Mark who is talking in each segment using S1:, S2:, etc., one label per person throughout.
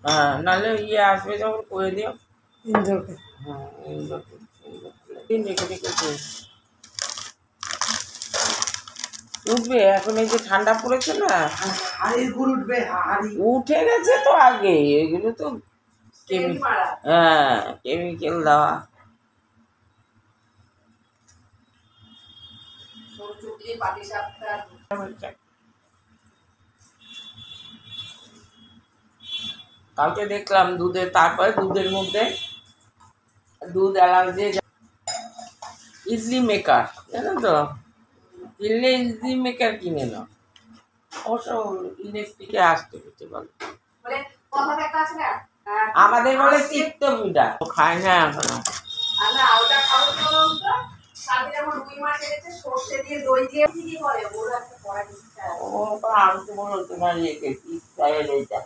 S1: হ্যাঁ, নাহলে ইয়ে আসবে যখন করে দিও।
S2: ইন্দোরকে
S1: হ্যাঁ, দিন রেখে রেখেছে উঠবে। এখন এই যে ঠান্ডা পড়েছে না,
S2: উঠবে
S1: উঠে গেছে তো আগে। এগুলো তো হ্যাঁ কেমিক্যাল দেওয়া। কালকে দেখলাম দুধে, তারপরে দুধের মধ্যে দুধ এলাচ দিয়ে ইডলি মেকার, জানো তো, কিনলে ইডলি মেকার কিনে নাও। অবশ্য ইলেকট্রিকে আসতে পেতে বলে, আমাদের বলে তিক্ত পিঠা খায় না এখনো। ও তো আমি তো বলো তোমার ইয়েকে কি স্টাইল এইটা।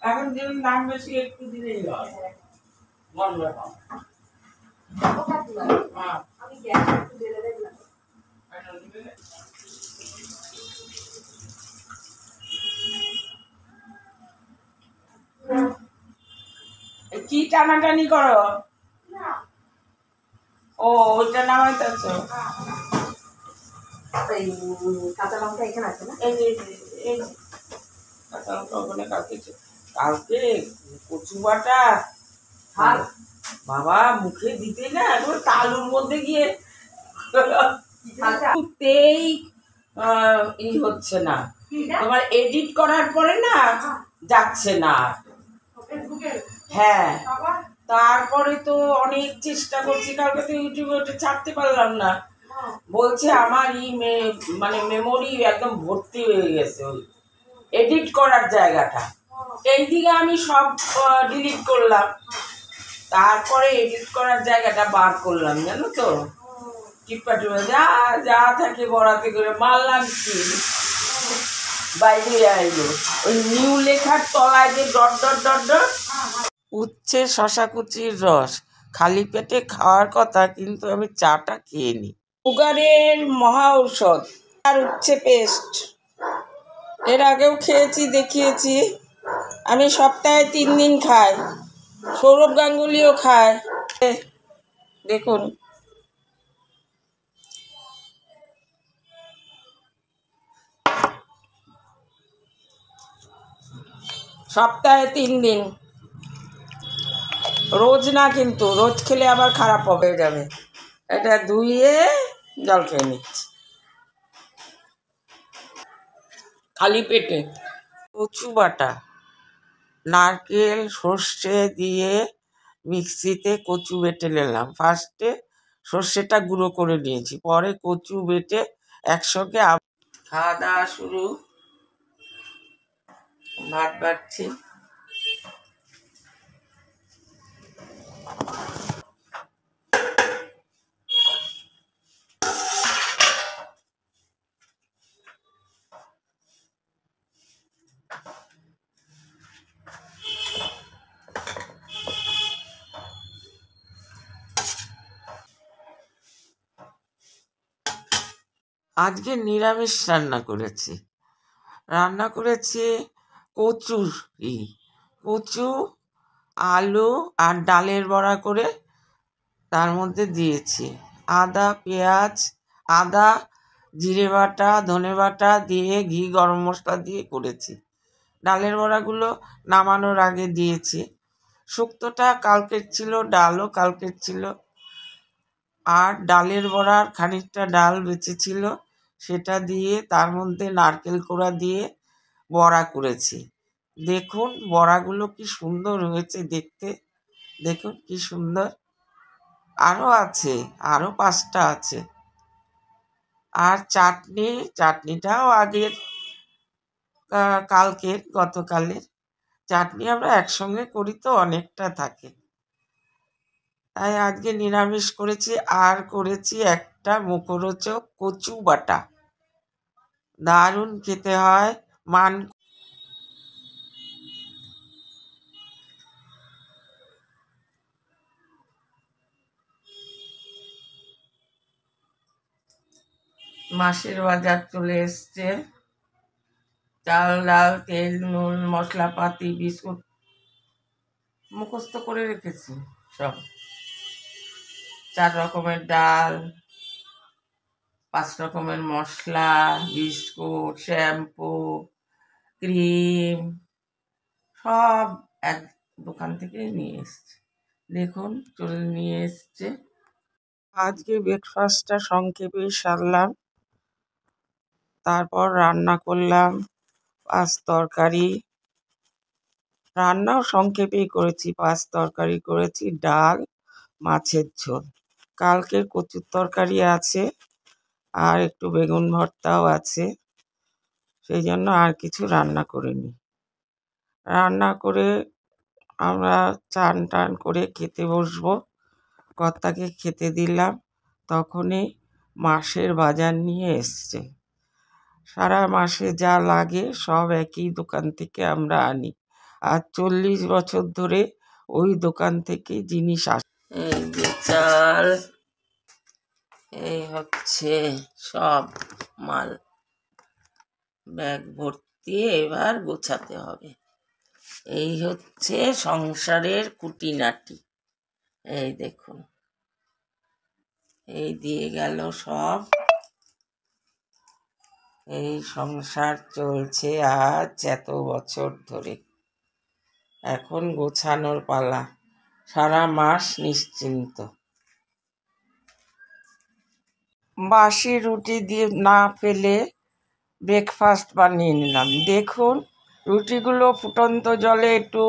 S1: এখন যেমন দাম বেশি একটু দিলেই হয়। বন্ধ হয়। কি টানাটানি করো? ও ওইটা নামাইতেছ।
S2: কাঁচা লঙ্কা এখানে আছে না?
S1: এই যে এই যে কাঁচা লঙ্কা ওখানে কালকে কচু বাটা বাবা মুখে দিতে না একবার তালুর মধ্যে গিয়ে তেই ই হচ্ছে না, তোমার এডিট করার পরে না যাচ্ছে না। হ্যাঁ, তারপরে তো অনেক চেষ্টা করছি, কালকে তো ইউটিউবে ওটা ছাড়তে পারলাম না। বলছে আমার মানে মেমোরি একদম ভর্তি হয়ে গেছে ওই এডিট করার জায়গাটা। এইদিকে আমি সব ডিলিট করলাম, তারপরে এডিট করার জায়গাটা বার করলাম, জানো তো। টিপা যা যা থাকে বড়াতে করে মারলাম কি বাইরে আইলো ওই নিউ লেখার তলায় যে ডট ডট ডট ডট। উচ্ছে শশা কুচির রস খালি পেটে খাওয়ার কথা, কিন্তু আমি চাটা খেয়ে নিই। সুগারের মহা ঔষধ আর উচ্ছে পেস্ট এর আগেও খেয়েছি, দেখিয়েছি। আমি সপ্তাহে 3 দিন খাই, সৌরভ গাঙ্গুলিও খায়। দেখুন সপ্তাহে 3 দিন, রোজ না, কিন্তু রোজ খেলে আবার খারাপ হয়ে যাবে। এটা ধুইয়ে জল খেয়ে নিচ্ছি খালি পেটে। কচু বাটা, নারকেল সর্ষে দিয়ে মিক্সিতে কচু বেটে নিলাম। ফার্স্টে সর্ষেটা গুঁড়ো করে নিয়েছি, পরে কচু বেটে একসঙ্গে। খাওয়া দাওয়া শুরু, ভাত বাড়ছি। আজকে নিরামিষ রান্না করেছি কচু আলু আর ডালের বড়া করে তার মধ্যে দিয়েছি আদা পেঁয়াজ, আদা জিরে বাটা ধনে বাটা দিয়ে ঘি গরম মশলা দিয়ে করেছি। ডালের বড়াগুলো নামানোর আগে দিয়েছি। শুক্তোটা কালকের ছিল, ডালও কালকের ছিল, আর ডালের বড়ার খানিকটা ডাল বেঁচেছিল, সেটা দিয়ে তার মধ্যে নারকেল কোড়া দিয়ে বড়া করেছি। দেখুন বড়াগুলো কি সুন্দর হয়েছে দেখতে, দেখুন কি সুন্দর। আরও আছে, আরও 5টা আছে। আর চাটনিটাও আগের গতকালের চাটনি আমরা একসঙ্গে করি তো অনেকটা থাকে, তাই আজকে নিরামিষ করেছি। আর করেছি একটা মুখরোচক কচু বাটা, দারুণ খেতে হয়। মাসের বাজার চলে এসছে। চাল ডাল তেল নুন মশলাপাতি বিস্কুট মুখস্থ করে রেখেছি সব। 4 রকমের ডাল, 5 রকমের মশলা, বিস্কুট, শ্যাম্পু, ক্রিম সব এক দোকান থেকে নিয়ে এসছে। দেখুন চলে নিয়ে এসছে। আজকে ব্রেকফাস্টটা সংক্ষেপে সারলাম। তারপর রান্না করলাম 5 তরকারি। রান্নাও সংক্ষেপেই করেছি, 5 তরকারি করেছি, ডাল, মাছের ঝোল। কালকের কচুর তরকারি আছে আর একটু বেগুন ভর্তাও আছে, সেই জন্য আর কিছু রান্না করিনি। রান্না করে আমরা চান টান করে খেতে বসবো। কর্তাকে খেতে দিলাম, তখনই মাসের বাজার নিয়ে এসছে। সারা মাসে যা লাগে সব একই দোকান থেকে আমরা আনি, আর 40 বছর ধরে ওই দোকান থেকে জিনিস আসে। এই যে চাল, এই হচ্ছে সব মাল, ব্যাগ ভর্তি, এবার গোছাতে হবে। এই হচ্ছে সংসারের খুঁটিনাটি। এই দেখুন, এই দিয়ে গেল সব। এই সংসার চলছে আজ এত বছর ধরে। এখন গোছানোর পালা, সারা মাস নিশ্চিন্ত। বাসি রুটি দিয়ে না ফেলে ব্রেকফাস্ট বানিয়ে নিলাম। দেখুন রুটিগুলো ফুটন্ত জলে একটু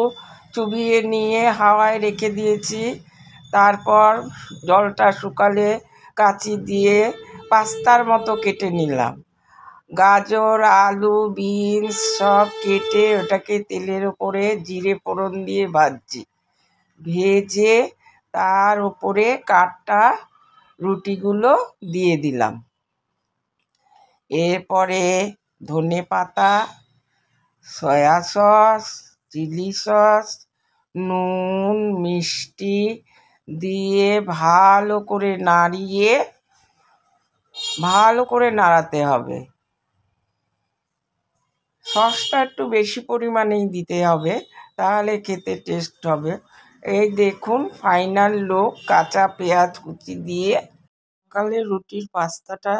S1: চুবিয়ে নিয়ে হাওয়ায় রেখে দিয়েছি। তারপর জলটা শুকালে কাঁচি দিয়ে পাস্তার মতো কেটে নিলাম। গাজর আলু বিনস সব কেটে ওটাকে তেলের ওপরে জিরে ফোড়ন দিয়ে ভাজছি। ভেজে তার ওপরে কাটা রুটিগুলো দিয়ে দিলাম। এরপরে ধনে পাতা, সয়া সস, চিলি সস, নুন মিষ্টি দিয়ে ভালো করে নাড়াতে হবে। সসটা একটু বেশি পরিমাণেই দিতে হবে, তাহলে খেতে টেস্ট হবে। এই দেখুন ফাইনাল লুক, কাঁচা পেঁয়াজ কুচি দিয়ে। সকালে রুটির পাস্তাটা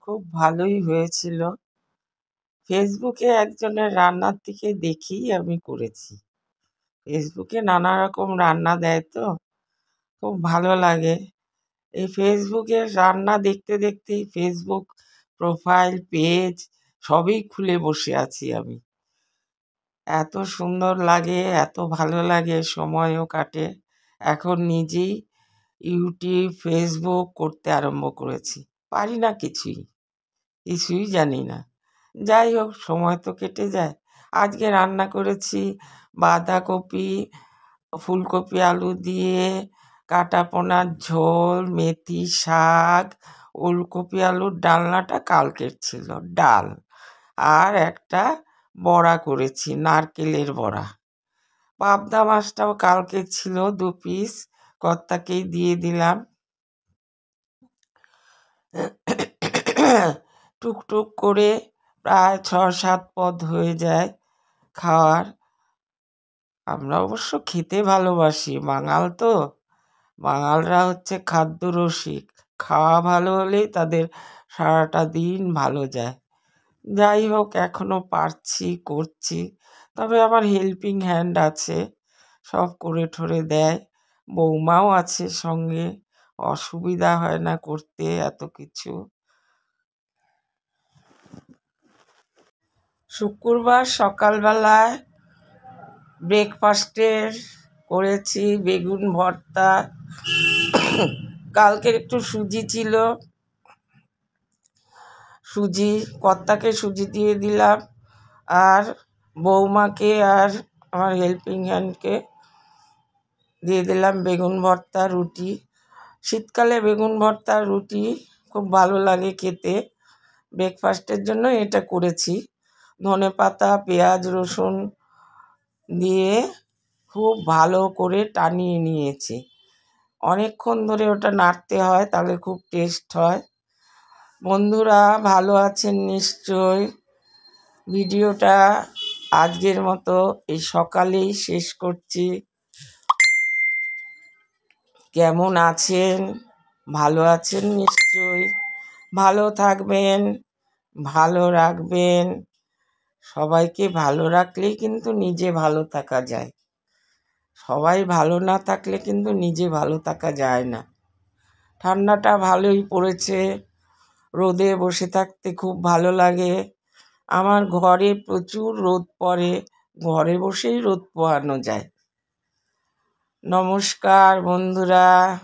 S1: খুব ভালোই হয়েছিল। ফেসবুকে একজনের রান্নার থেকে দেখেই আমি করেছি। ফেসবুকে নানা রকম রান্না দেয় তো, খুব ভালো লাগে। এই ফেসবুকের রান্না দেখতে দেখতেই ফেসবুক প্রোফাইল পেজ সবই খুলে বসে আছি আমি। এত সুন্দর লাগে, এত ভালো লাগে, সময়ও কাটে। এখন নিজেই ইউটিউব ফেসবুক করতে আরম্ভ করেছি। পারি না কিছুই জানি না। যাই হোক, সময় তো কেটে যায়। আজকে রান্না করেছি বাঁধাকপি ফুলকপি আলু দিয়ে কাটা পোনার ঝোল, মেথি শাক, ওলকপি আলুর ডালনাটা কালকের ছিল, ডাল। আর একটা বড়া করেছি, নারকেলের বড়া। পাবদা মাছটাও কালকে ছিল 2 পিস, কর্তাকেই দিয়ে দিলাম। টুকটুক করে প্রায় 6-7 পদ হয়ে যায় খাওয়ার। আমরা অবশ্য খেতে ভালোবাসি, বাঙাল তো। বাঙালরা হচ্ছে খাদ্যরসিক, খাওয়া ভালো হলেই তাদের সারাটা দিন ভালো যায়। যাই হোক, এখনো পারছি, করছি। তবে আমার হেল্পিং হ্যান্ড আছে, সব করে ঠরে দেয়। বৌমাও আছে সঙ্গে, অসুবিধা হয় না করতে এত কিছু। শুক্রবার সকালবেলায় ব্রেকফাস্টের করেছি বেগুন ভর্তা। কালকের একটু সুজি ছিল, কর্তাকে সুজি দিয়ে দিলাম, আর বৌমাকে আর আমার হেল্পিং হ্যান্ডকে দিয়ে দিলাম বেগুন ভর্তা রুটি। শীতকালে বেগুন ভর্তা রুটি খুব ভালো লাগে খেতে। ব্রেকফাস্টের জন্য এটা করেছি। ধনেপাতা পেঁয়াজ রসুন দিয়ে খুব ভালো করে টানিয়ে নিয়েছি। অনেকক্ষণ ধরে ওটা নাড়তে হয়, তাহলে খুব টেস্ট হয়। বন্ধুরা ভালো আছেন নিশ্চয়। ভিডিওটা আজকের মতো এই সকালেই শেষ করছি। কেমন আছেন? ভালো আছেন নিশ্চয়ই। ভালো থাকবেন, ভালো রাখবেন। সবাইকে ভালো রাখলেই কিন্তু নিজে ভালো থাকা যায়। সবাই ভালো না থাকলে কিন্তু নিজে ভালো থাকা যায় না। ঠান্ডাটা ভালোই পড়েছে, রোদে বসে থাকতে খুব ভালো লাগে। আমার ঘরে প্রচুর রোদ পড়ে, ঘরে বসেই রোদ পোহানো যায়। নমস্কার বন্ধুরা।